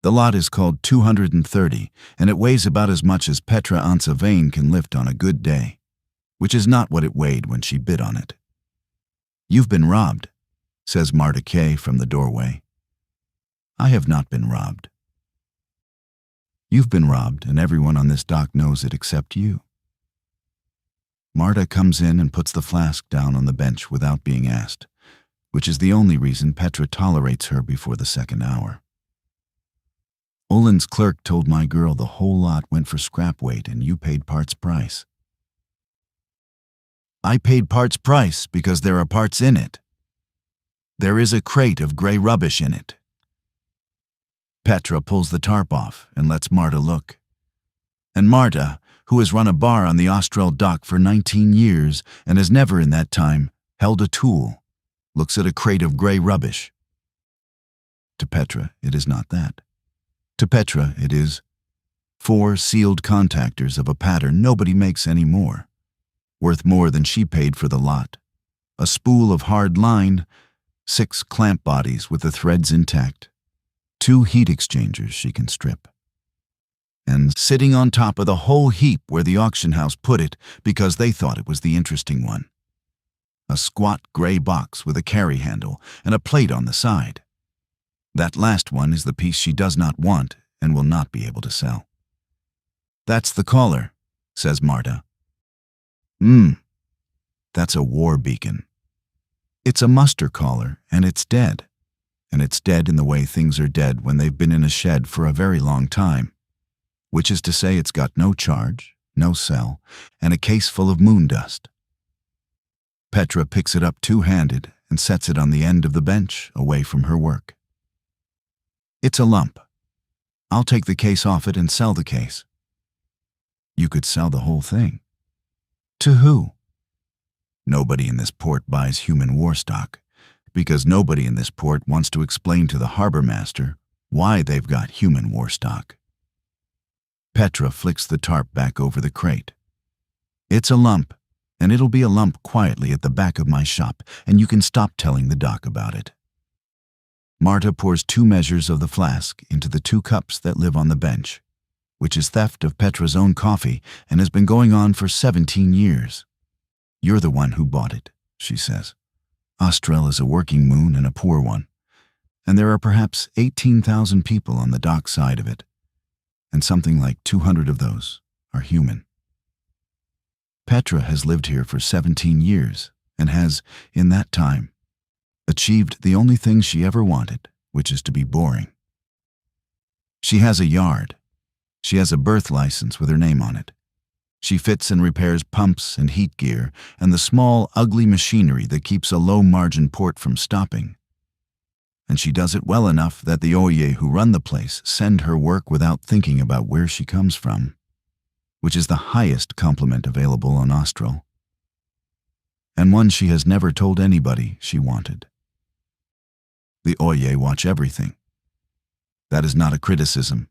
The lot is called 230, and it weighs about as much as Petra Ansah-Vane can lift on a good day, which is not what it weighed when she bid on it. "You've been robbed," says Marta Quay from the doorway. "I have not been robbed." "You've been robbed, and everyone on this dock knows it except you." Marta comes in and puts the flask down on the bench without being asked, which is the only reason Petra tolerates her before the second hour. "Olin's clerk told my girl the whole lot went for scrap weight and you paid parts price." "I paid parts price because there are parts in it. There is a crate of gray rubbish in it." Petra pulls the tarp off and lets Marta look. And Marta, who has run a bar on the Austral dock for 19 years and has never in that time held a tool, looks at a crate of gray rubbish. To Petra, it is not that. To Petra, it is 4 sealed contactors of a pattern nobody makes anymore, worth more than she paid for the lot, a spool of hard line, 6 clamp bodies with the threads intact, 2 heat exchangers she can strip. And sitting on top of the whole heap where the auction house put it because they thought it was the interesting one, a squat gray box with a carry handle and a plate on the side. That last one is the piece she does not want and will not be able to sell. "That's the collar," says Marta. That's a war beacon. It's a muster collar, and it's dead. And it's dead in the way things are dead when they've been in a shed for a very long time, which is to say it's got no charge, no cell, and a case full of moon dust. Petra picks it up two-handed and sets it on the end of the bench away from her work. "It's a lump. I'll take the case off it and sell the case." "You could sell the whole thing." "To who?" "Nobody in this port buys human war stock, because nobody in this port wants to explain to the harbourmaster why they've got human war stock." Petra flicks the tarp back over the crate. "It's a lump, and it'll be a lump quietly at the back of my shop, and you can stop telling the doc about it." Marta pours 2 measures of the flask into the 2 cups that live on the bench, which is theft of Petra's own coffee and has been going on for 17 years. "You're the one who bought it," she says. "Austral is a working moon and a poor one, and there are perhaps 18,000 people on the dock side of it, and something like 200 of those are human. Petra has lived here for 17 years and has, in that time, achieved the only thing she ever wanted, which is to be boring. She has a yard. She has a birth license with her name on it. She fits and repairs pumps and heat gear and the small, ugly machinery that keeps a low-margin port from stopping. And she does it well enough that the Oye who run the place send her work without thinking about where she comes from, which is the highest compliment available on Austral, and one she has never told anybody she wanted. The Oye watch everything. That is not a criticism.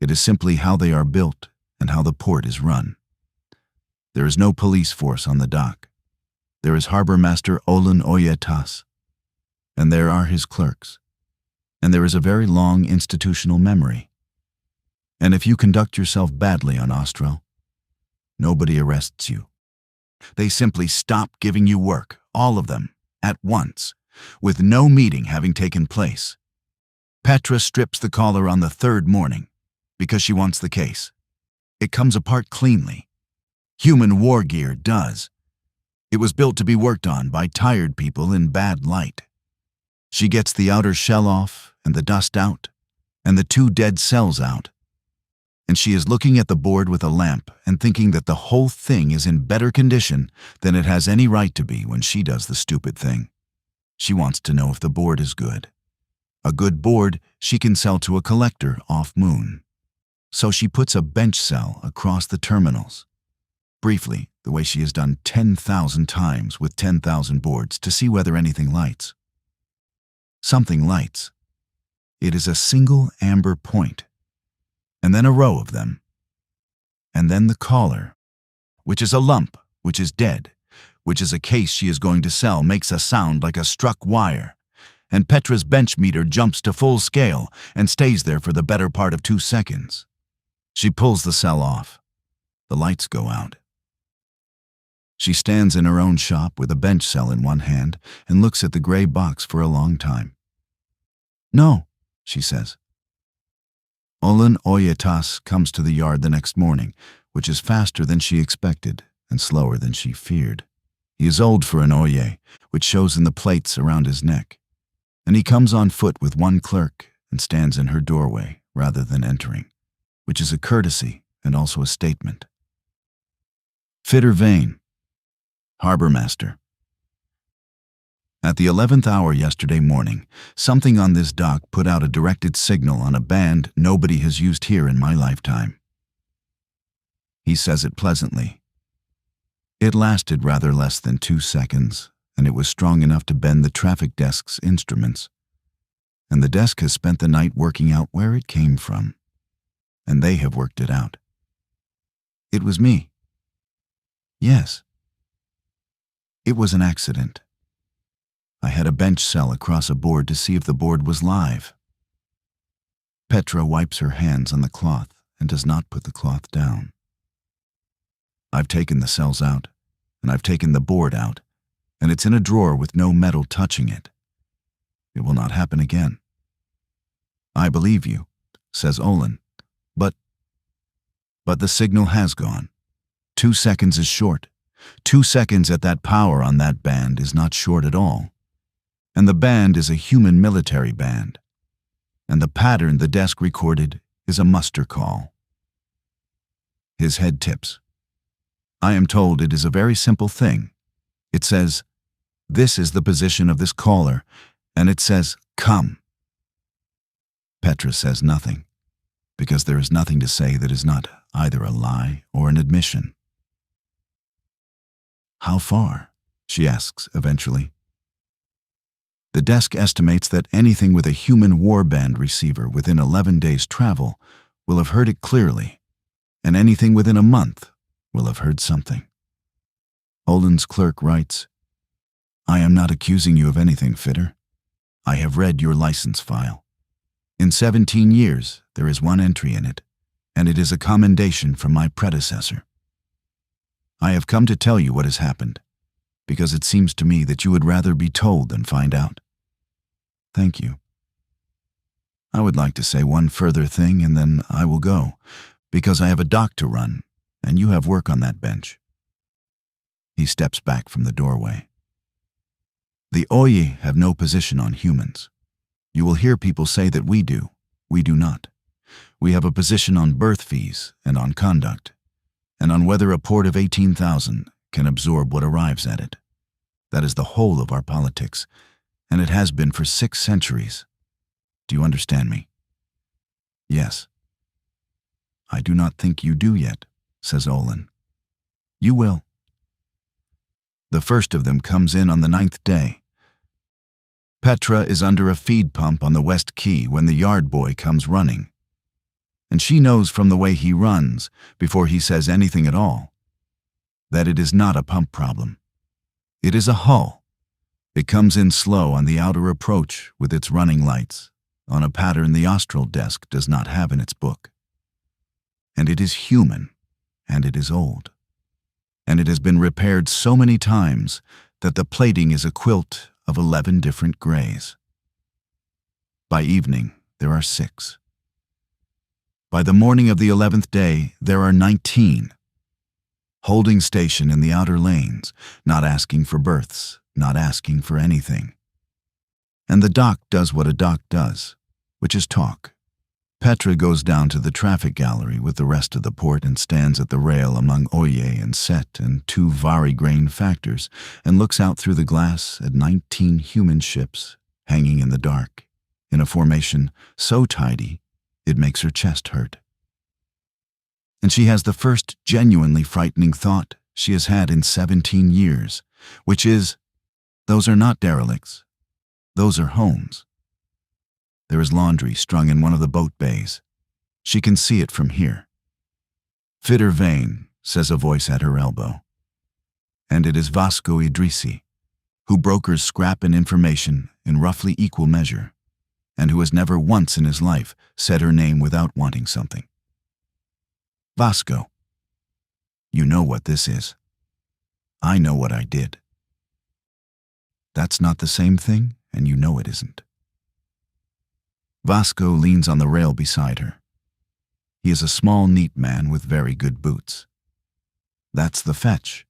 It is simply how they are built and how the port is run. There is no police force on the dock. There is harbourmaster Olin Oye Tas, and there are his clerks. And there is a very long institutional memory. And if you conduct yourself badly on Austral, nobody arrests you. They simply stop giving you work, all of them, at once, with no meeting having taken place. Petra strips the collar on the 3rd morning because she wants the case. It comes apart cleanly. Human war gear does. It was built to be worked on by tired people in bad light. She gets the outer shell off and the dust out and the 2 dead cells out. And she is looking at the board with a lamp and thinking that the whole thing is in better condition than it has any right to be when she does the stupid thing. She wants to know if the board is good. A good board she can sell to a collector off-moon. So she puts a bench cell across the terminals. Briefly, the way she has done 10,000 times with 10,000 boards to see whether anything lights. Something lights. It is a single amber point, and then a row of them. And then the collar, which is a lump, which is dead, which is a case she is going to sell, makes a sound like a struck wire, and Petra's bench meter jumps to full scale and stays there for the better part of 2 seconds. She pulls the cell off. The lights go out. She stands in her own shop with a bench cell in one hand and looks at the gray box for a long time. "No," she says. Olan Oyetas comes to the yard the next morning, which is faster than she expected and slower than she feared. He is old for an Oye, which shows in the plates around his neck, and he comes on foot with one clerk and stands in her doorway rather than entering, which is a courtesy and also a statement. Petra Ansah-Vane, harbourmaster. At the 11th hour yesterday morning, something on this dock put out a directed signal on a band nobody has used here in my lifetime. He says it pleasantly. It lasted rather less than 2 seconds, and it was strong enough to bend the traffic desk's instruments. And the desk has spent the night working out where it came from. And they have worked it out. It was me. Yes. It was an accident. I had a bench cell across a board to see if the board was live. Petra wipes her hands on the cloth and does not put the cloth down. I've taken the cells out, and I've taken the board out, and it's in a drawer with no metal touching it. It will not happen again. I believe you, says Olan, but the signal has gone. 2 seconds is short. 2 seconds at that power on that band is not short at all. And the band is a human military band. And the pattern the desk recorded is a muster call. His head tips. I am told it is a very simple thing. It says, "This is the position of this caller," and it says, "Come." Petra says nothing, because there is nothing to say that is not either a lie or an admission. How far? She asks eventually. The desk estimates that anything with a human warband receiver within 11 days' travel will have heard it clearly, and anything within a month will have heard something. Olan's clerk writes, I am not accusing you of anything, Fitter. I have read your license file. In 17 years, there is one entry in it, and it is a commendation from my predecessor. I have come to tell you what has happened, because it seems to me that you would rather be told than find out. Thank you. I would like to say one further thing and then I will go, because I have a dock to run, and you have work on that bench. He steps back from the doorway. The Oye have no position on humans. You will hear people say that we do. We do not. We have a position on berth fees and on conduct, and on whether a port of 18,000 can absorb what arrives at it. That is the whole of our politics, and it has been for 6 centuries. Do you understand me? Yes. I do not think you do yet, says Olan. You will. The first of them comes in on the 9th day. Petra is under a feed pump on the West Quay when the yard boy comes running. And she knows from the way he runs, before he says anything at all, that it is not a pump problem. It is a hull. It comes in slow on the outer approach with its running lights, on a pattern the Austral desk does not have in its book. And it is human, and it is old. And it has been repaired so many times that the plating is a quilt of 11 different grays. By evening, there are 6. By the morning of the 11th day, there are 19. Holding station in the outer lanes, not asking for berths, not asking for anything. And the dock does what a dock does, which is talk. Petra goes down to the traffic gallery with the rest of the port and stands at the rail among Oye and Set and 2 vari-grain factors and looks out through the glass at 19 human ships hanging in the dark, in a formation so tidy it makes her chest hurt. And she has the first genuinely frightening thought she has had in 17 years, which is, those are not derelicts. Those are homes. There is laundry strung in one of the boat bays. She can see it from here. Petra Ansah-Vane, says a voice at her elbow. And it is Vasco Idrisi, who brokers scrap and information in roughly equal measure, and who has never once in his life said her name without wanting something. Vasco. You know what this is. I know what I did. That's not the same thing, and you know it isn't. Vasco leans on the rail beside her. He is a small, neat man with very good boots. That's the fetch.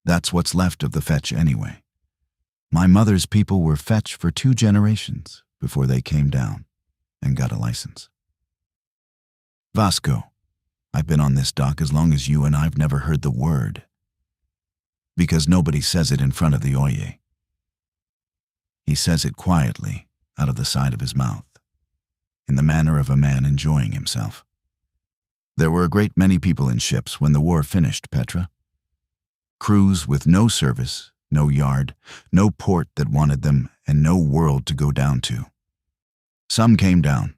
That's what's left of the fetch anyway. My mother's people were fetch for 2 generations before they came down and got a license. Vasco, I've been on this dock as long as you, and I've never heard the word. Because nobody says it in front of the Oye. He says it quietly, out of the side of his mouth, in the manner of a man enjoying himself. There were a great many people in ships when the war finished, Petra. Crews with no service, no yard, no port that wanted them, and no world to go down to. Some came down.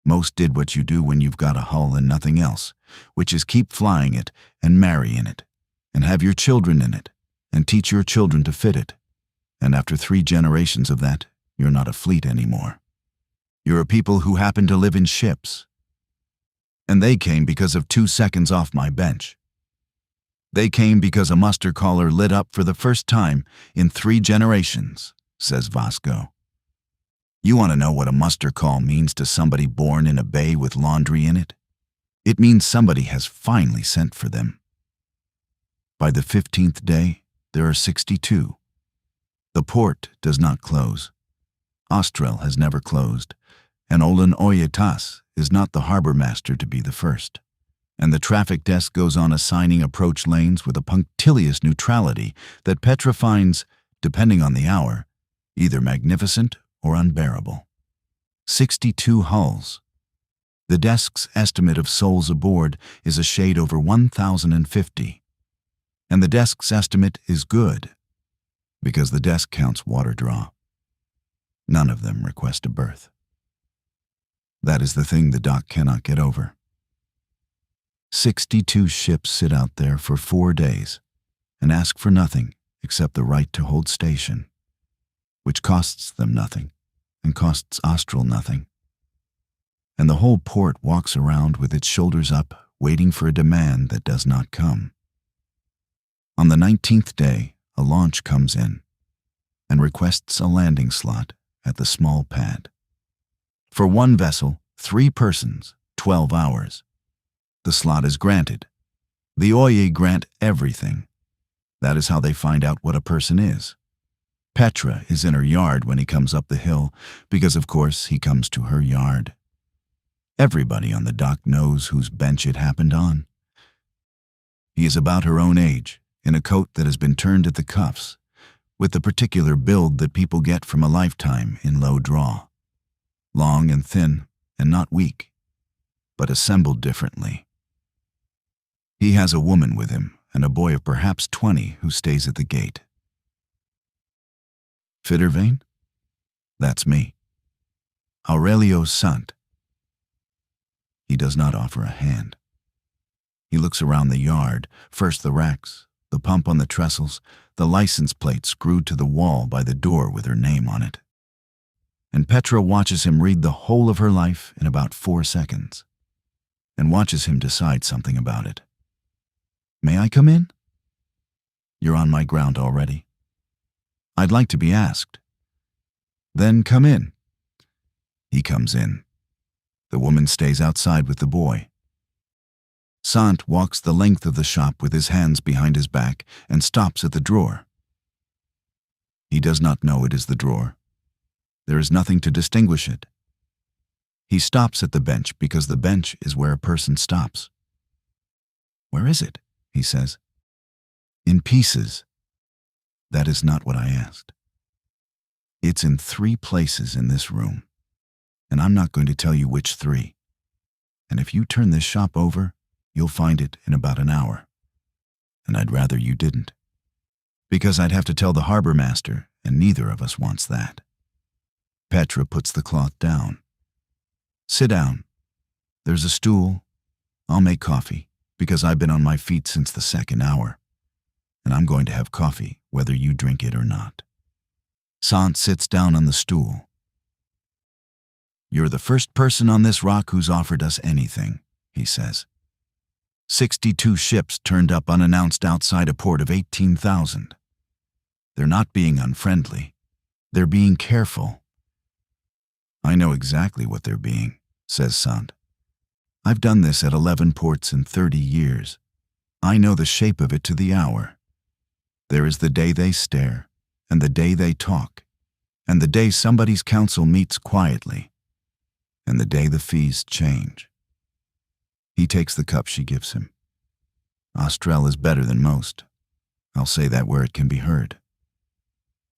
Most did what you do when you've got a hull and nothing else, which is keep flying it and marry in it, and have your children in it, and teach your children to fit it. And after 3 generations of that, you're not a fleet anymore. You're a people who happen to live in ships. And they came because of 2 seconds off my bench. They came because a muster caller lit up for the first time in 3 generations, says Vasco. You want to know what a muster call means to somebody born in a bay with laundry in it? It means somebody has finally sent for them. By the 15th day, there are 62. The port does not close. Austral has never closed, and Olan Oyetas is not the harbourmaster to be the first. And the traffic desk goes on assigning approach lanes with a punctilious neutrality that Petra finds, depending on the hour, either magnificent or unbearable. 62 hulls. The desk's estimate of souls aboard is a shade over 1,050. And the desk's estimate is good, because the desk counts water draw. None of them request a berth. That is the thing the dock cannot get over. 62 ships sit out there for 4 days and ask for nothing except the right to hold station, which costs them nothing and costs Austral nothing. And the whole port walks around with its shoulders up, waiting for a demand that does not come. On the 19th day, a launch comes in and requests a landing slot at the small pad. For 1 vessel, 3 persons, 12 hours. The slot is granted. The Oye grant everything. That is how they find out what a person is. Petra is in her yard when he comes up the hill, because of course he comes to her yard. Everybody on the dock knows whose bench it happened on. He is about her own age, in a coat that has been turned at the cuffs, with the particular build that people get from a lifetime in low draw. Long and thin, and not weak, but assembled differently. He has a woman with him and a boy of perhaps 20 who stays at the gate. Fittervane? That's me. Aurelio Sant. He does not offer a hand. He looks around the yard, first the racks, the pump on the trestles, the license plate screwed to the wall by the door with her name on it. And Petra watches him read the whole of her life in about 4 seconds, and watches him decide something about it. May I come in? You're on my ground already. I'd like to be asked. Then come in. He comes in. The woman stays outside with the boy. Sant walks the length of the shop with his hands behind his back and stops at the drawer. He does not know it is the drawer. There is nothing to distinguish it. He stops at the bench because the bench is where a person stops. Where is it? He says. In pieces. That is not what I asked. It's in 3 places in this room, and I'm not going to tell you which 3. And if you turn this shop over, you'll find it in about an hour. And I'd rather you didn't, because I'd have to tell the harbourmaster, and neither of us wants that. Petra puts the cloth down. Sit down. There's a stool. I'll make coffee, because I've been on my feet since the 2nd hour. And I'm going to have coffee, whether you drink it or not. Sant sits down on the stool. "You're the first person on this rock who's offered us anything," he says. 62 ships turned up unannounced outside a port of 18,000. They're not being unfriendly. They're being careful. "I know exactly what they're being," says Sant. "I've done this at 11 ports in 30 years. I know the shape of it to the hour. There is the day they stare, and the day they talk, and the day somebody's council meets quietly, and the day the fees change." He takes the cup she gives him. "Austral is better than most. I'll say that where it can be heard.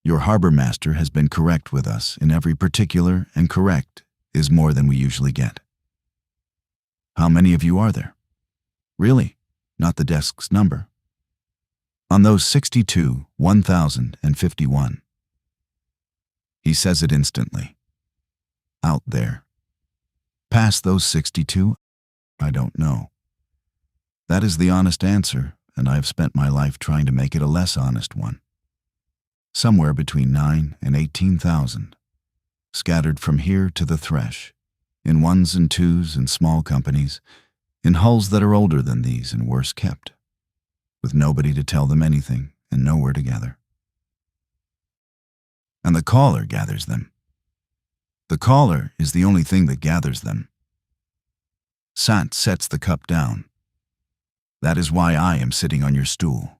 Your harbourmaster has been correct with us in every particular, and correct is more than we usually get." "How many of you are there?" "Really, not the desk's number. On those 62, 1,051. He says it instantly. "Out there. Past those 62, I don't know. That is the honest answer, and I have spent my life trying to make it a less honest one. Somewhere between 9 and 18,000, scattered from here to the Thresh, in ones and twos and small companies, in hulls that are older than these and worse kept, with nobody to tell them anything and nowhere to gather. And the caller gathers them. The caller is the only thing that gathers them." Sant sets the cup down. "That is why I am sitting on your stool.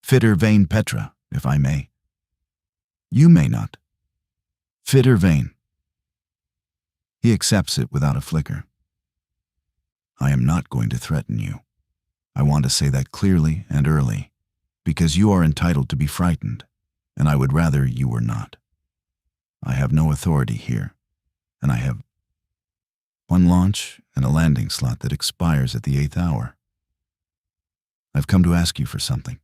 Fitter vain Petra, if I may." "You may not. Fitter vain." He accepts it without a flicker. "I am not going to threaten you. I want to say that clearly and early, because you are entitled to be frightened, and I would rather you were not. I have no authority here, and I have one launch and a landing slot that expires at the 8th hour. I've come to ask you for something."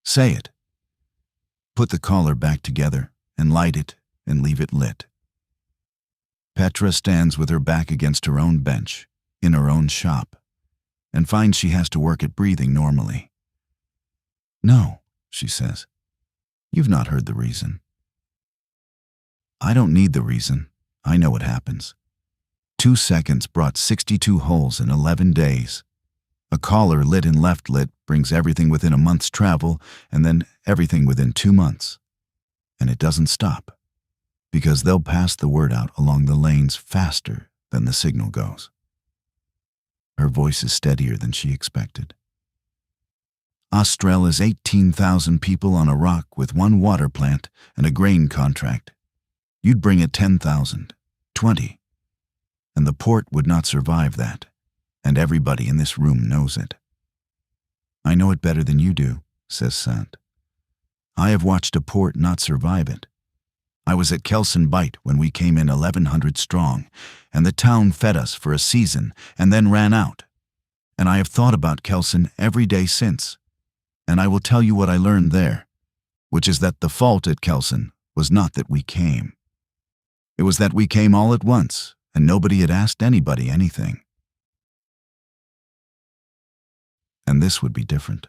"Say it." "Put the collar back together and light it and leave it lit." Petra stands with her back against her own bench, in her own shop, and finds she has to work at breathing normally. "No," she says. "You've not heard the reason." "I don't need the reason. I know what happens. 2 seconds brought 62 holes in 11 days. A collar lit and left lit brings everything within a month's travel, and then everything within 2 months. And it doesn't stop, because they'll pass the word out along the lanes faster than the signal goes." Her voice is steadier than she expected. "Austral is 18,000 people on a rock with 1 water plant and a grain contract. You'd bring it 10,000, 20, and the port would not survive that, and everybody in this room knows it." "I know it better than you do," says Sant. "I have watched a port not survive it. I was at Kelson Bight when we came in 1,100 strong, and the town fed us for a season and then ran out. And I have thought about Kelson every day since, and I will tell you what I learned there, which is that the fault at Kelson was not that we came. It was that we came all at once, and nobody had asked anybody anything. And this would be different.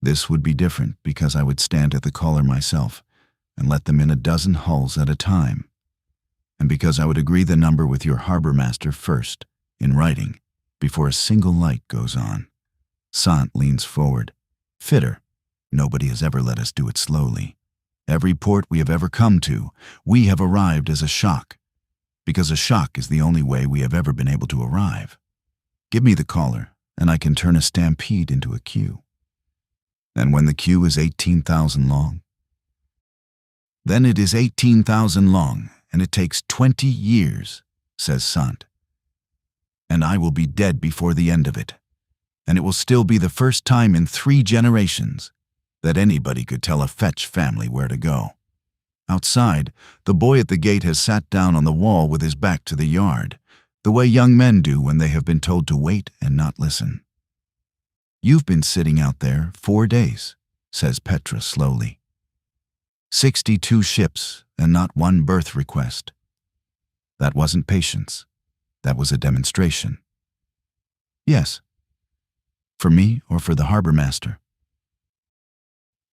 This would be different because I would stand at the collar myself and let them in a dozen hulls at a time, and because I would agree the number with your harbourmaster first, in writing, before a single light goes on." Sant leans forward. "Fitter, nobody has ever let us do it slowly. Every port we have ever come to, we have arrived as a shock, because a shock is the only way we have ever been able to arrive. Give me the collar, and I can turn a stampede into a queue. And when the queue is 18,000 long, then it is 18,000 long, and it takes 20 years, says Sant. And I will be dead before the end of it, and it will still be the first time in 3 generations that anybody could tell a fetch family where to go. Outside, the boy at the gate has sat down on the wall with his back to the yard, the way young men do when they have been told to wait and not listen. You've been sitting out there 4 days, says Petra slowly. 62 ships and not 1 berth request. That wasn't patience. That was a demonstration. Yes. For me or for the harbourmaster?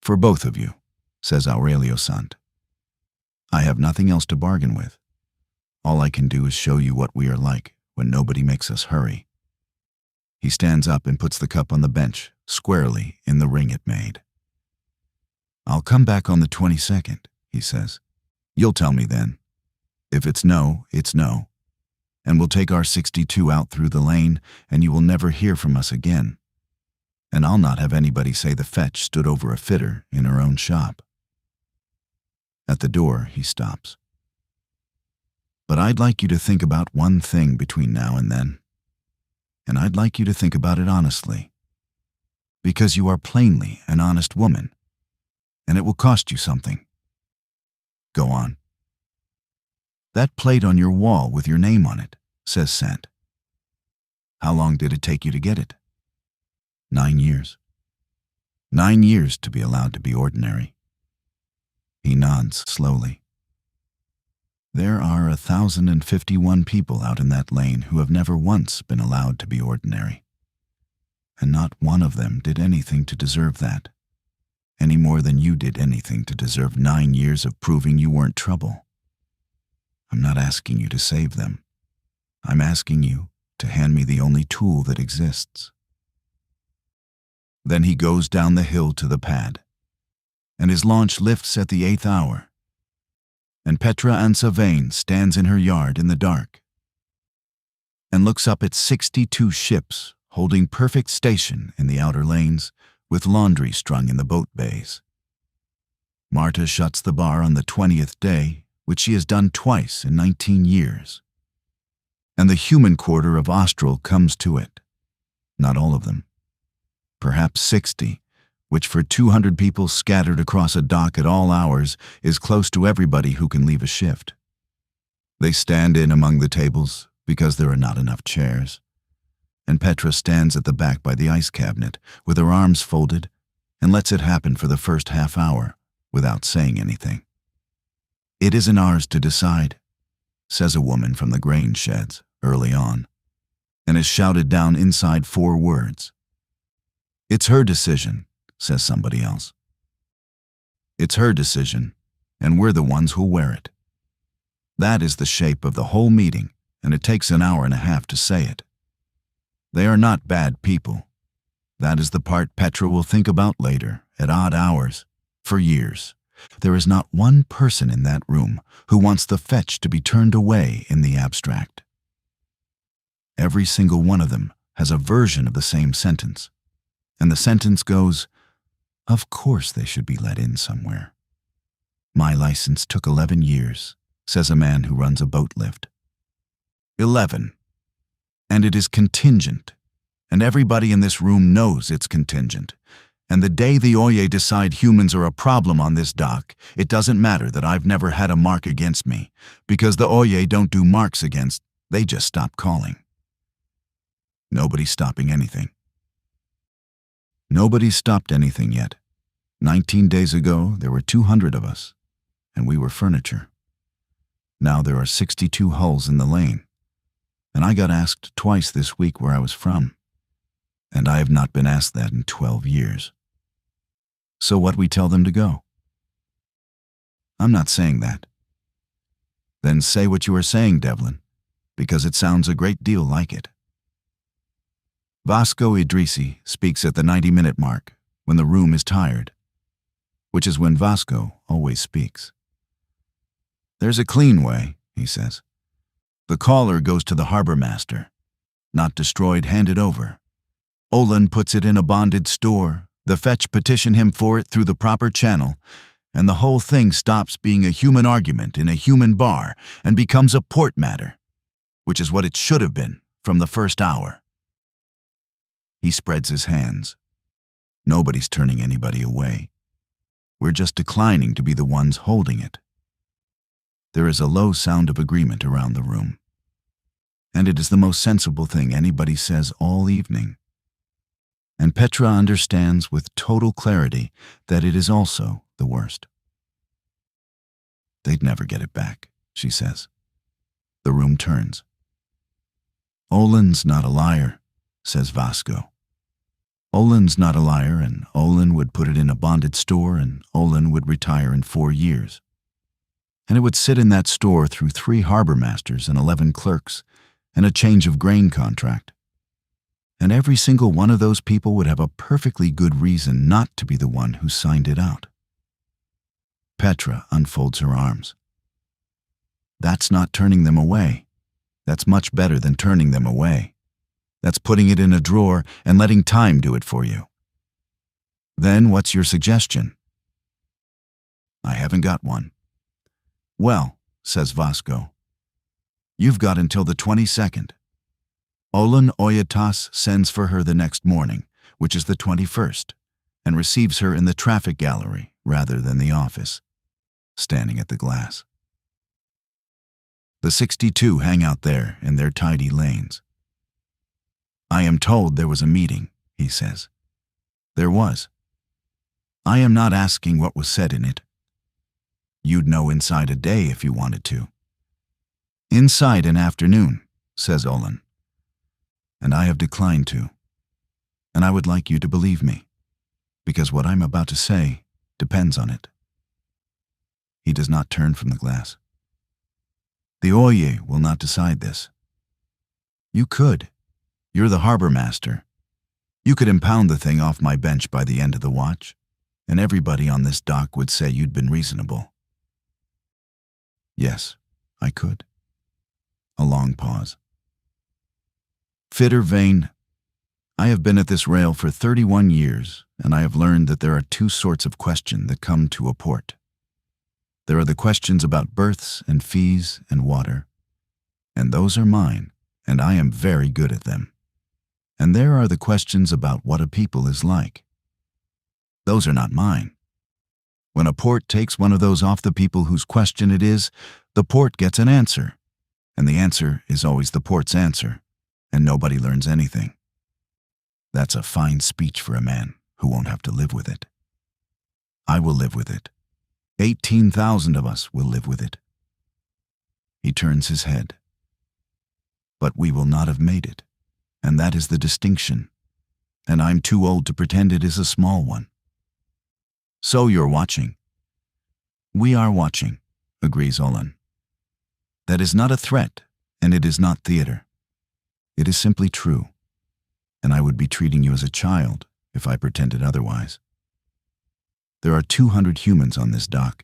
For both of you, says Aurelio Sant. I have nothing else to bargain with. All I can do is show you what we are like when nobody makes us hurry. He stands up and puts the cup on the bench, squarely in the ring it made. I'll come back on the 22nd, he says. You'll tell me then. If it's no, it's no. And we'll take our 62 out through the lane, and you will never hear from us again. And I'll not have anybody say the fetch stood over a fitter in her own shop. At the door, he stops. But I'd like you to think about one thing between now and then. And I'd like you to think about it honestly. Because you are plainly an honest woman. And it will cost you something. Go on. That plate on your wall with your name on it, says Sant. How long did it take you to get it? 9 years. 9 years to be allowed to be ordinary. He nods slowly. There are 1,051 people out in that lane who have never once been allowed to be ordinary. And not one of them did anything to deserve that, any more than you did anything to deserve 9 years of proving you weren't trouble. I'm not asking you to save them. I'm asking you to hand me the only tool that exists. Then he goes down the hill to the pad, and his launch lifts at the 8th hour, and Petra Ansah-Vane stands in her yard in the dark and looks up at 62 ships holding perfect station in the outer lanes with laundry strung in the boat bays. Marta shuts the bar on the 20th day, which she has done twice in 19 years. And the human quarter of Austral comes to it. Not all of them. Perhaps 60, which for 200 people scattered across a dock at all hours is close to everybody who can leave a shift. They stand in among the tables because there are not enough chairs. And Petra stands at the back by the ice cabinet with her arms folded and lets it happen for the first half hour without saying anything. It isn't ours to decide, says a woman from the grain sheds early on, and is shouted down inside 4 words. It's her decision, says somebody else. It's her decision, and we're the ones who'll wear it. That is the shape of the whole meeting, and it takes an hour and a half to say it. They are not bad people. That is the part Petra will think about later, at odd hours, for years. There is not one person in that room who wants the fetch to be turned away in the abstract. Every single one of them has a version of the same sentence. And the sentence goes, of course they should be let in somewhere. My license took 11 years, says a man who runs a boat lift. 11. And it is contingent. And everybody in this room knows it's contingent. And the day the Oye decide humans are a problem on this dock, it doesn't matter that I've never had a mark against me, because the Oye don't do marks against, they just stop calling. Nobody's stopping anything. Nobody's stopped anything yet. 19 days ago, there were 200 of us, and we were furniture. Now there are 62 hulls in the lane, and I got asked twice this week where I was from, and I have not been asked that in 12 years. So what we tell them to go? I'm not saying that. Then say what you are saying, Devlin, because it sounds a great deal like it. Vasco Idrisi speaks at the 90-minute mark, when the room is tired, which is when Vasco always speaks. There's a clean way, he says. The caller goes to the harbourmaster. Not destroyed, handed over. Olin puts it in a bonded store, the fetch petition him for it through the proper channel, and the whole thing stops being a human argument in a human bar and becomes a port matter, which is what it should have been from the first hour. He spreads his hands. Nobody's turning anybody away. We're just declining to be the ones holding it. There is a low sound of agreement around the room. And it is the most sensible thing anybody says all evening. And Petra understands with total clarity that it is also the worst. They'd never get it back, she says. The room turns. Olin's not a liar, says Vasco. Olin's not a liar, and Olin would put it in a bonded store, and Olin would retire in 4 years. And it would sit in that store through 3 harbourmasters and 11 clerks, and a change of grain contract. And every single one of those people would have a perfectly good reason not to be the one who signed it out. Petra unfolds her arms. That's not turning them away. That's much better than turning them away. That's putting it in a drawer and letting time do it for you. Then what's your suggestion? I haven't got one. Well, says Vasco, you've got until the 22nd. Olin Oyatas sends for her the next morning, which is the 21st, and receives her in the traffic gallery rather than the office, standing at the glass. The 62 hang out there in their tidy lanes. I am told there was a meeting, he says. There was. I am not asking what was said in it. You'd know inside a day if you wanted to. Inside an afternoon, says Olin. And I have declined to. And I would like you to believe me, because what I'm about to say depends on it. He does not turn from the glass. The Oye will not decide this. You could. You're the harbourmaster. You could impound the thing off my bench by the end of the watch, and everybody on this dock would say you'd been reasonable. Yes, I could. A long pause. Fitter Vane, I have been at this rail for 31 years, and I have learned that there are 2 sorts of question that come to a port. There are the questions about berths and fees and water, and those are mine, and I am very good at them. And there are the questions about what a people is like. Those are not mine. When a port takes one of those off the people whose question it is, the port gets an answer, and the answer is always the port's answer, and nobody learns anything. That's a fine speech for a man who won't have to live with it. I will live with it. 18,000 of us will live with it. He turns his head. But we will not have made it, and that is the distinction, and I'm too old to pretend it is a small one. So you're watching. We are watching, agrees Olin. That is not a threat, and it is not theater. It is simply true, and I would be treating you as a child if I pretended otherwise. There are 200 humans on this dock,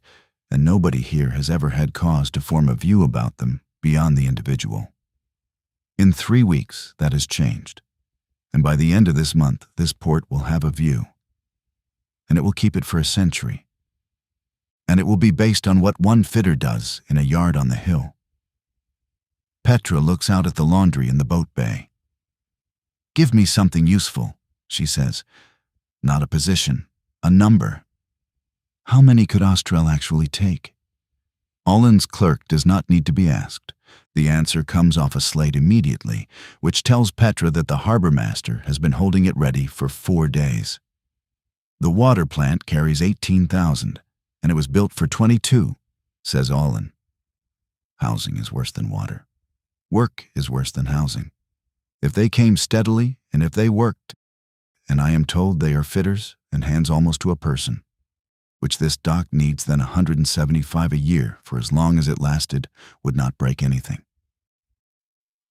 and nobody here has ever had cause to form a view about them beyond the individual. In 3 weeks, that has changed, and by the end of this month, this port will have a view. And it will keep it for a century. And it will be based on what one fitter does in a yard on the hill. Petra looks out at the laundry in the boat bay. Give me something useful, she says. Not a position, a number. How many could Austral actually take? Olin's clerk does not need to be asked. The answer comes off a slate immediately, which tells Petra that the harbourmaster has been holding it ready for 4 days. The water plant carries 18,000, and it was built for 22, says Olin. Housing is worse than water. Work is worse than housing. If they came steadily, and if they worked, and I am told they are fitters and hands almost to a person, which this dock needs then 175 a year for as long as it lasted, would not break anything.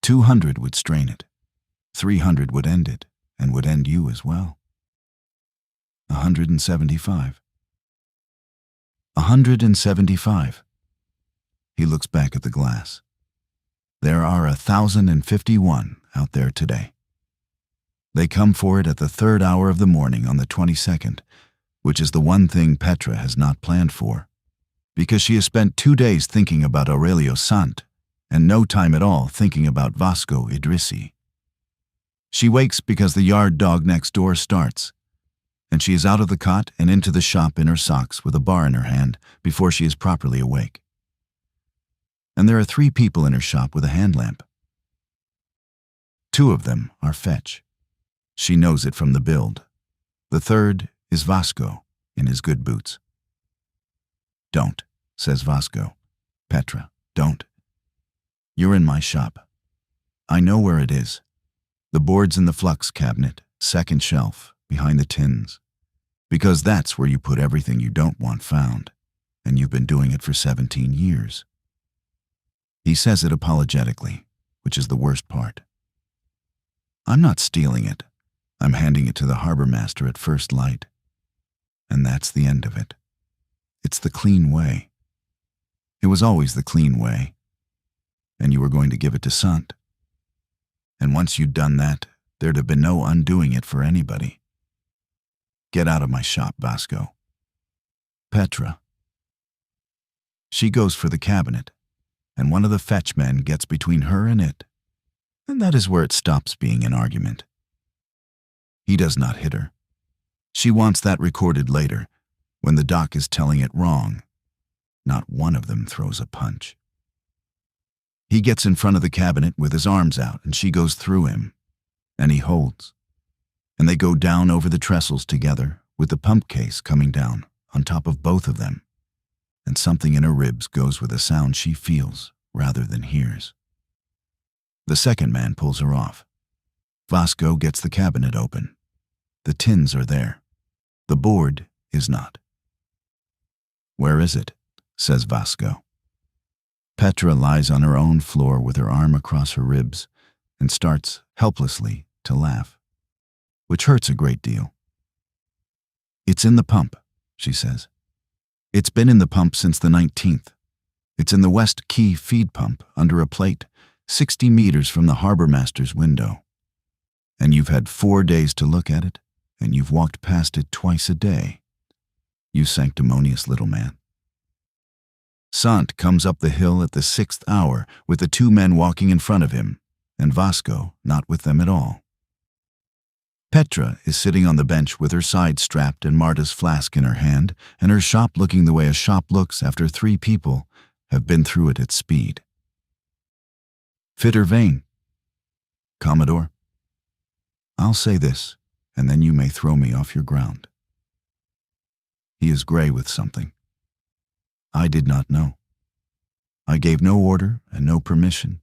200 would strain it. 300 would end it, and would end you as well. 175. 175. He looks back at the glass. There are 1,051 out there today. They come for it at the 3rd hour of the morning on the 22nd, which is the one thing Petra has not planned for, because she has spent 2 days thinking about Aurelio Sant, and no time at all thinking about Vasco Idrissi. She wakes because the yard dog next door starts, and she is out of the cot and into the shop in her socks with a bar in her hand before she is properly awake. And there are 3 people in her shop with a hand lamp. 2 of them are fetch. She knows it from the build. The 3rd is Vasco in his good boots. Don't, says Vasco. Petra, don't. You're in my shop. I know where it is. The board's in the flux cabinet, 2nd shelf, behind the tins, because that's where you put everything you don't want found, and you've been doing it for 17 years. He says it apologetically, which is the worst part. I'm not stealing it. I'm handing it to the harbourmaster at first light. And that's the end of it. It's the clean way. It was always the clean way. And you were going to give it to Sant. And once you'd done that, there'd have been no undoing it for anybody. Get out of my shop, Vasco. Petra. She goes for the cabinet, and one of the fetch men gets between her and it, and that is where it stops being an argument. He does not hit her. She wants that recorded later, when the doc is telling it wrong. Not one of them throws a punch. He gets in front of the cabinet with his arms out, and she goes through him, and he holds. And they go down over the trestles together, with the pump case coming down on top of both of them, and something in her ribs goes with a sound she feels rather than hears. The second man pulls her off. Vasco gets the cabinet open. The tins are there. The board is not. Where is it? Says Vasco. Petra lies on her own floor with her arm across her ribs and starts, helplessly, to laugh, which hurts a great deal. It's in the pump, she says. It's been in the pump since the 19th. It's in the West Quay feed pump under a plate 60 meters from the harbourmaster's window. And you've had 4 days to look at it, and you've walked past it twice a day. You sanctimonious little man. Sant comes up the hill at the 6th hour with the 2 men walking in front of him, and Vasco not with them at all. Petra is sitting on the bench with her side strapped and Marta's flask in her hand, and her shop looking the way a shop looks after 3 people have been through it at speed. Fit or vain? Commodore? I'll say this, and then you may throw me off your ground. He is gray with something. I did not know. I gave no order and no permission,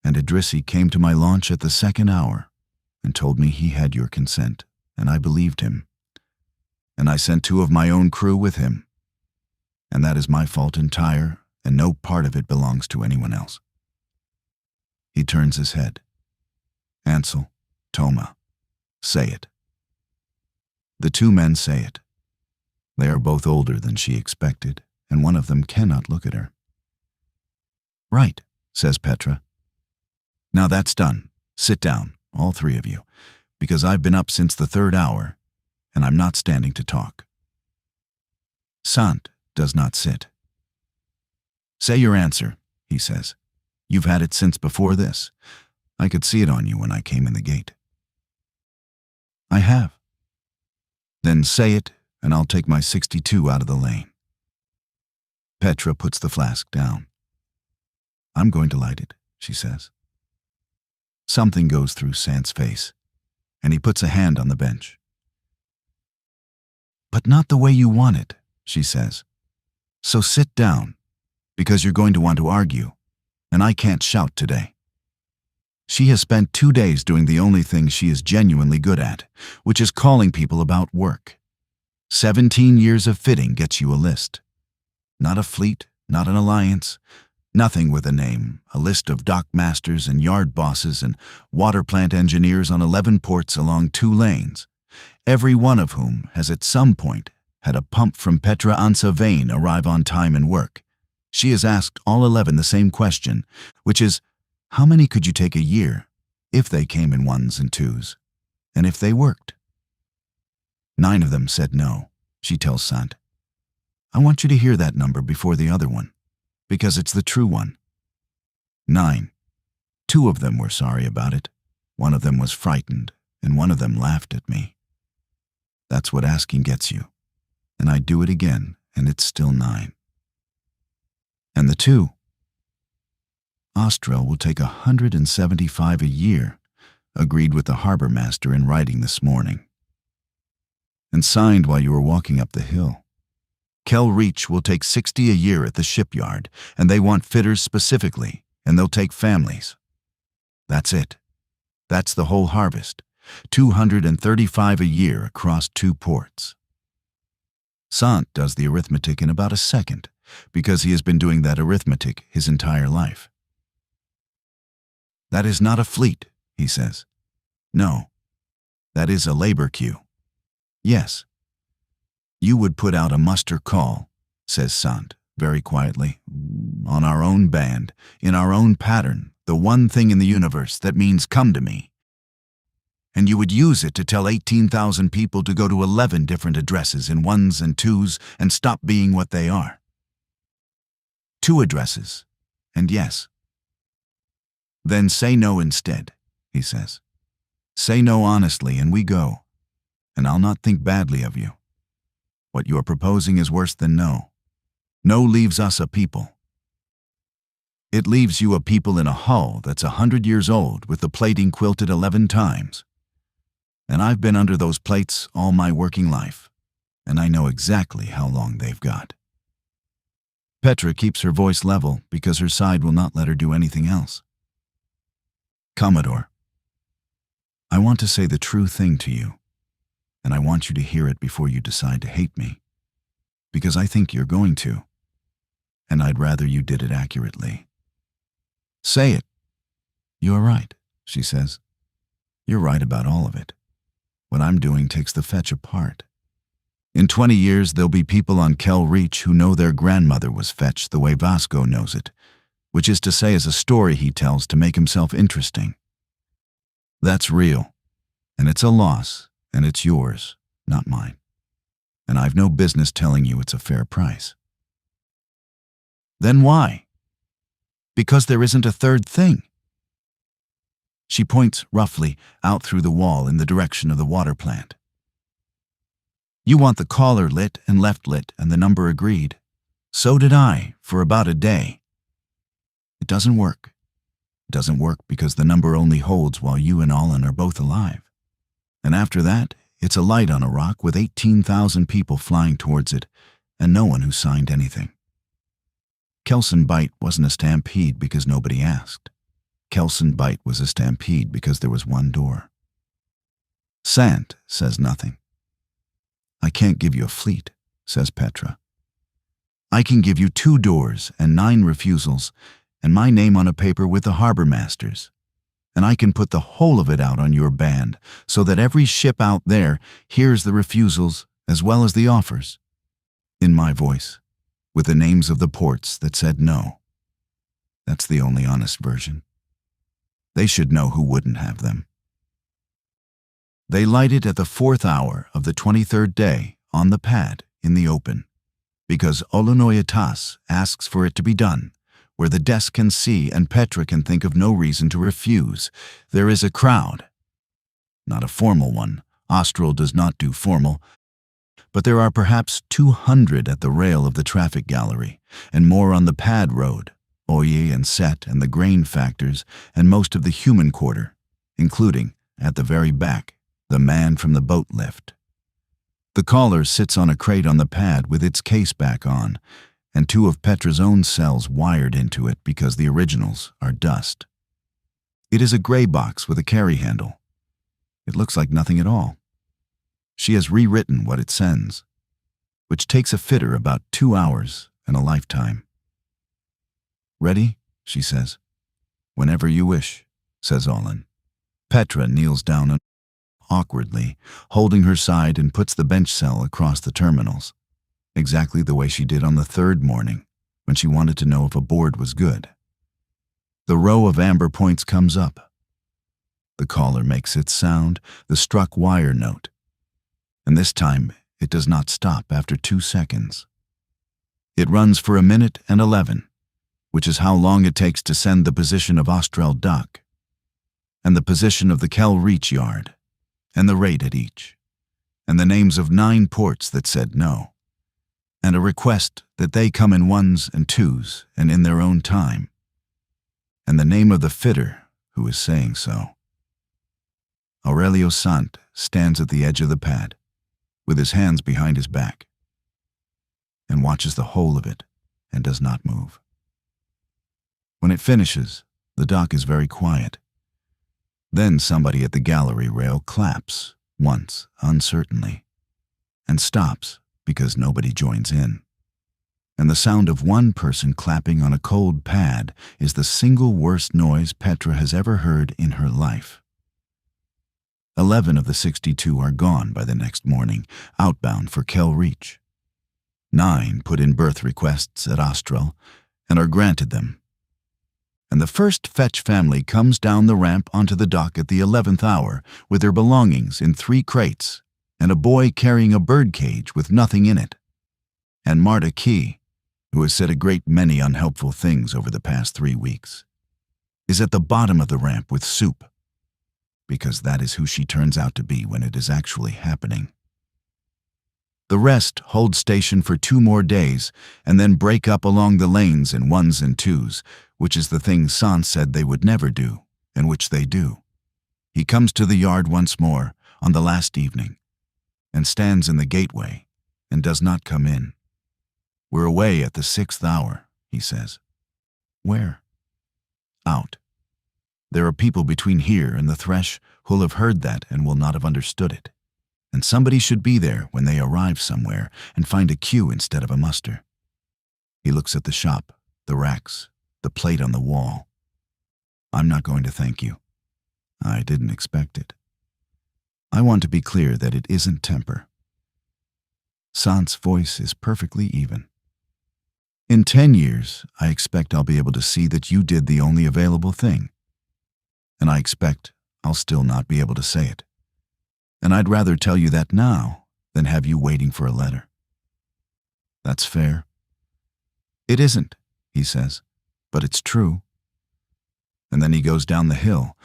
and Idrissi came to my launch at the 2nd hour and told me he had your consent, and I believed him. And I sent 2 of my own crew with him, and that is my fault entire, and no part of it belongs to anyone else. He turns his head. Ansel, Toma, say it. The 2 men say it. They are both older than she expected, and one of them cannot look at her. Right, says Petra. Now that's done. Sit down, all 3 of you, because I've been up since the 3rd hour, and I'm not standing to talk. Sant does not sit. Say your answer, he says. You've had it since before this. I could see it on you when I came in the gate. I have. Then say it, and I'll take my 62 out of the lane. Petra puts the flask down. I'm going to light it, she says. Something goes through Sant's face, and he puts a hand on the bench. But not the way you want it, she says. So sit down, because you're going to want to argue, and I can't shout today. She has spent 2 days doing the only thing she is genuinely good at, which is calling people about work. 17 years of fitting gets you a list. Not a fleet, not an alliance, nothing with a name, a list of dock masters and yard bosses and water plant engineers on 11 ports along 2 lanes, every one of whom has at some point had a pump from Petra Ansah-Vane arrive on time and work. She has asked all 11 the same question, which is, how many could you take a year if they came in 1s and 2s, and if they worked? 9 of them said no, she tells Sant. I want you to hear that number before the other one, because it's the true one. 9. 2 of them were sorry about it. 1 of them was frightened, and 1 of them laughed at me. That's what asking gets you. And I do it again, and it's still 9. And the 2. Ostrel will take 175 a year, agreed with the harbourmaster in writing this morning. And signed while you were walking up the hill. Kel Reach will take 60 a year at the shipyard, and they want fitters specifically, and they'll take families. That's it. That's the whole harvest, 235 a year across 2 ports. Sant does the arithmetic in about a second, because he has been doing that arithmetic his entire life. That is not a fleet, he says. No, that is a labor queue. Yes. You would put out a muster call, says Sant, very quietly, on our own band, in our own pattern, the one thing in the universe that means come to me. And you would use it to tell 18,000 people to go to 11 different addresses in 1s and 2s and stop being what they are. 2 addresses, and yes. Then say no instead, he says. Say no honestly and we go, and I'll not think badly of you. What you are proposing is worse than no. No leaves us a people. It leaves you a people in a hull that's 100 years old with the plating quilted 11 times. And I've been under those plates all my working life, and I know exactly how long they've got. Petra keeps her voice level because her side will not let her do anything else. Commodore, I want to say the true thing to you, and I want you to hear it before you decide to hate me, because I think you're going to, and I'd rather you did it accurately. Say it. You're right, she says. You're right about all of it. What I'm doing takes the fetch apart. In 20 years, there'll be people on Kel Reach who know their grandmother was fetch the way Vasco knows it, which is to say as a story he tells to make himself interesting. That's real, and it's a loss, and it's yours, not mine. And I've no business telling you it's a fair price. Then why? Because there isn't a third thing. She points roughly out through the wall in the direction of the water plant. You want the caller lit and left lit, and the number agreed. So did I, for about a day. It doesn't work. It doesn't work because the number only holds while you and Olin are both alive. And after that, it's a light on a rock with 18,000 people flying towards it, and no one who signed anything. Kelson Bight wasn't a stampede because nobody asked. Kelson Bight was a stampede because there was one door. Sant says nothing. I can't give you a fleet, says Petra. I can give you 2 doors and 9 refusals and my name on a paper with the harbourmasters. And I can put the whole of it out on your band so that every ship out there hears the refusals as well as the offers. In my voice, with the names of the ports that said no. That's the only honest version. They should know who wouldn't have them. They lighted at the 4th hour of the 23rd day on the pad in the open, because Olonoyatas asks for it to be done, where the desk can see and Petra can think of no reason to refuse. There is a crowd. Not a formal one. Austral does not do formal, but there are perhaps 200 at the rail of the traffic gallery, and more on the pad road, Oye and Set and the grain factors, and most of the human quarter, including, at the very back, the man from the boat lift. The caller sits on a crate on the pad with its case back on, and 2 of Petra's own cells wired into it because the originals are dust. It is a gray box with a carry handle. It looks like nothing at all. She has rewritten what it sends, which takes a fitter about 2 hours and a lifetime. Ready? She says. Whenever you wish, says Olin. Petra kneels down awkwardly, holding her side, and puts the bench cell across the terminals, exactly the way she did on the 3rd morning when she wanted to know if a board was good. The row of amber points comes up. The caller makes its sound, the struck wire note, and this time it does not stop after 2 seconds. It runs for 1 minute and 11, which is how long it takes to send the position of Austral Dock, and the position of the Kel Reach yard, and the rate at each, and the names of 9 ports that said no, and a request that they come in 1s and 2s and in their own time, and the name of the fitter who is saying so. Aurelio Sant stands at the edge of the pad, with his hands behind his back, and watches the whole of it and does not move. When it finishes, the dock is very quiet. Then somebody at the gallery rail claps, once, uncertainly, and stops because nobody joins in. And the sound of one person clapping on a cold pad is the single worst noise Petra has ever heard in her life. 11 of the 62 are gone by the next morning, outbound for Kel Reach. 9 put in birth requests at Austral and are granted them. And the first fetch family comes down the ramp onto the dock at the 11th hour with their belongings in 3 crates and a boy carrying a bird cage with nothing in it. And Marta Quay, who has said a great many unhelpful things over the past 3 weeks, is at the bottom of the ramp with soup, because that is who she turns out to be when it is actually happening. The rest hold station for 2 more days and then break up along the lanes in 1s and 2s, which is the thing Sans said they would never do, and which they do. He comes to the yard once more on the last evening and stands in the gateway and does not come in. We're away at the 6th hour, he says. Where? Out. There are people between here and the Thresh who'll have heard that and will not have understood it. And somebody should be there when they arrive somewhere and find a queue instead of a muster. He looks at the shop, the racks, the plate on the wall. I'm not going to thank you. I didn't expect it. I want to be clear that it isn't temper. Sant's voice is perfectly even. In 10 years, I expect I'll be able to see that you did the only available thing. And I expect I'll still not be able to say it. And I'd rather tell you that now than have you waiting for a letter. That's fair. It isn't, he says, but it's true. And then he goes down the hill.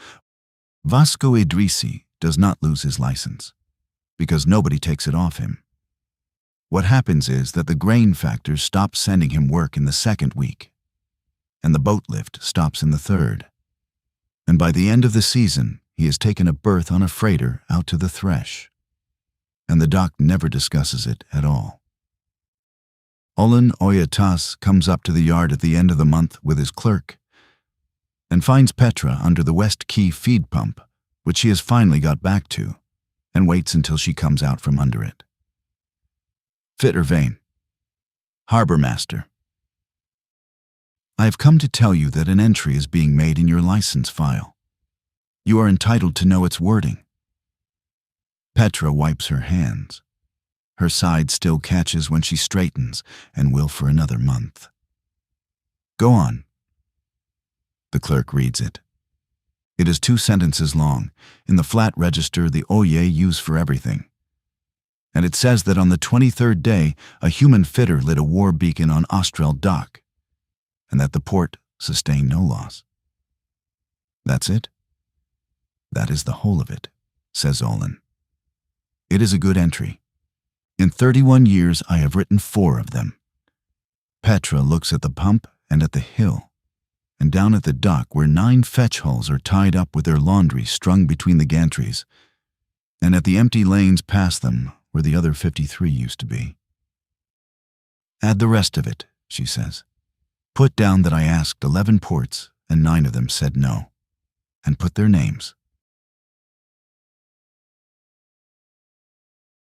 Vasco Idrisi does not lose his license, because nobody takes it off him. What happens is that the grain factors stop sending him work in the 2nd week, and the boat lift stops in the 3rd. And by the end of the season, he has taken a berth on a freighter out to the Thresh, and the dock never discusses it at all. Olan Oyatas comes up to the yard at the end of the month with his clerk and finds Petra under the West Quay feed pump, which she has finally got back to, and waits until she comes out from under it. Fit or vain. Harbourmaster. I have come to tell you that an entry is being made in your license file. You are entitled to know its wording. Petra wipes her hands. Her side still catches when she straightens and will for another month. Go on. The clerk reads it. It is 2 sentences long, in the flat register the Oye use for everything. And it says that on the 23rd day, a human fitter lit a war beacon on Austral dock, and that the port sustained no loss. That's it? That is the whole of it, says Olan. It is a good entry. In 31 years, I have written 4 of them. Petra looks at the pump and at the hill, and down at the dock where 9 fetch hulls are tied up with their laundry strung between the gantries, and at the empty lanes past them where the other 53 used to be. Add the rest of it, she says. Put down that I asked 11 ports and 9 of them said no, and put their names.